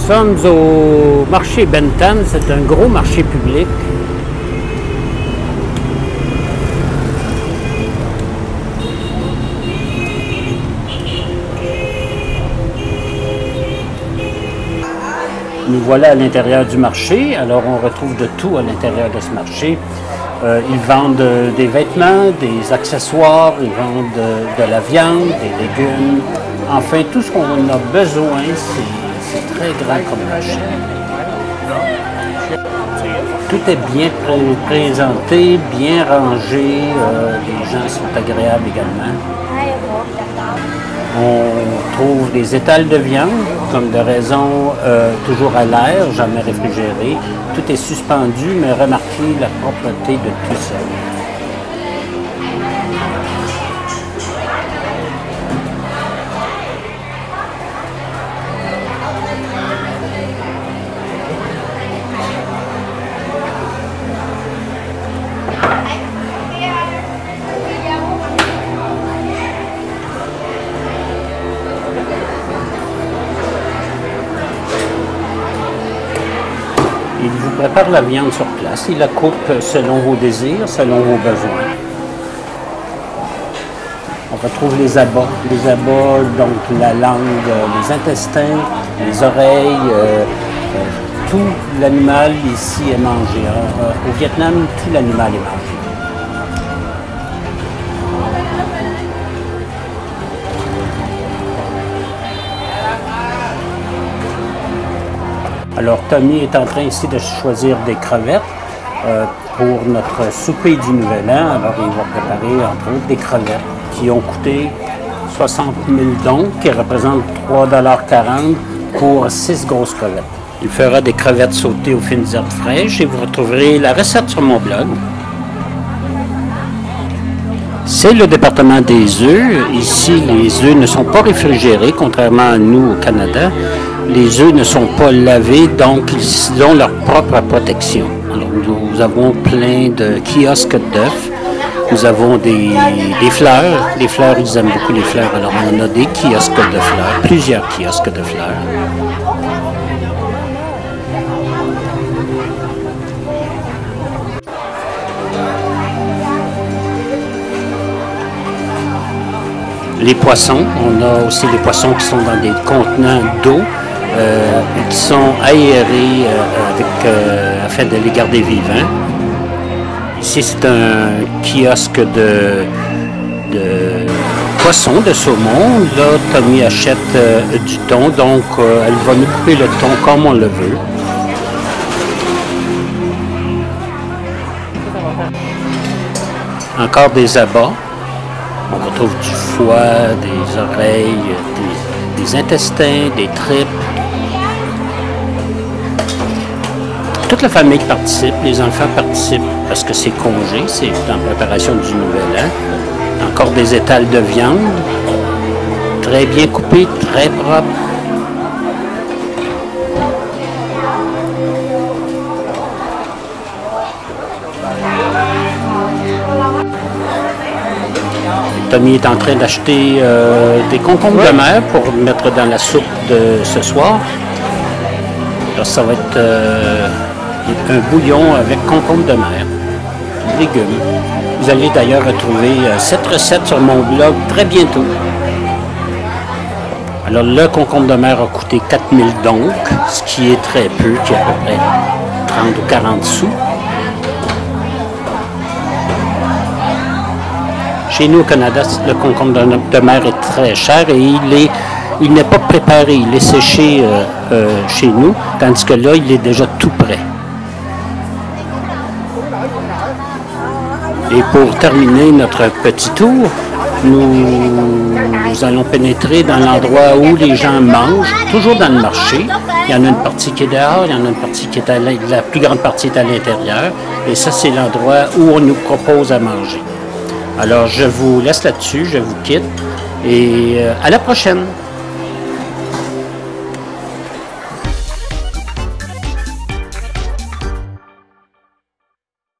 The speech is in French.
Nous sommes au marché Bentham, c'est un gros marché public. Nous voilà à l'intérieur du marché. Alors on retrouve de tout à l'intérieur de ce marché. Ils vendent des vêtements, des accessoires, ils vendent de la viande, des légumes. Enfin, tout ce qu'on a besoin, c'est très grand comme marché. Tout est bien présenté, bien rangé. Les gens sont agréables également. On trouve des étals de viande, comme de raison, toujours à l'air, jamais réfrigéré. Tout est suspendu, mais remarquez la propreté de tout ça. Il vous prépare la viande sur place. Il la coupe selon vos désirs, selon vos besoins. On retrouve les abats. Les abats, donc la langue, les intestins, les oreilles. Tout l'animal ici est mangé. Au Vietnam, tout l'animal est mangé. Alors, Tommy est en train ici de choisir des crevettes pour notre souper du Nouvel An. Alors, il va préparer, entre autres, des crevettes qui ont coûté 60 000 dong, qui représentent 3,40 $ pour 6 grosses crevettes. Il fera des crevettes sautées aux fines herbes fraîches et vous retrouverez la recette sur mon blog. C'est le département des œufs. Ici, les œufs ne sont pas réfrigérés, contrairement à nous au Canada. Les œufs ne sont pas lavés, donc ils ont leur propre protection. Alors, nous avons plein de kiosques d'œufs. Nous avons des fleurs. Les fleurs, ils aiment beaucoup les fleurs. Alors, on a des kiosques de fleurs, plusieurs kiosques de fleurs. Les poissons, on a aussi des poissons qui sont dans des contenants d'eau. Qui sont aérés afin de les garder vivants. Ici, c'est un kiosque de poissons, de saumon. Là, Tommy achète du thon, donc elle va nous couper le thon comme on le veut. Encore des abats. On retrouve du foie, des oreilles, des intestins, des tripes. Toute la famille participe, les enfants participent parce que c'est congé, c'est en préparation du Nouvel An. Encore des étals de viande, très bien coupés, très propres. Tommy est en train d'acheter des concombres de mer pour mettre dans la soupe de ce soir. Alors, ça va être un bouillon avec concombre de mer, légumes. Vous allez d'ailleurs retrouver cette recette sur mon blog très bientôt. Alors, le concombre de mer a coûté 4 000 dong, ce qui est très peu, qui est à peu près 30 ou 40 sous. Chez nous au Canada, le concombre de mer est très cher et il n'est pas préparé, il est séché chez nous, tandis que là, il est déjà tout prêt. Et pour terminer notre petit tour, nous allons pénétrer dans l'endroit où les gens mangent, toujours dans le marché. Il y en a une partie qui est dehors, il y en a une partie qui est la plus grande partie est à l'intérieur. Et ça, c'est l'endroit où on nous propose à manger. Alors, je vous laisse là-dessus, je vous quitte et à la prochaine!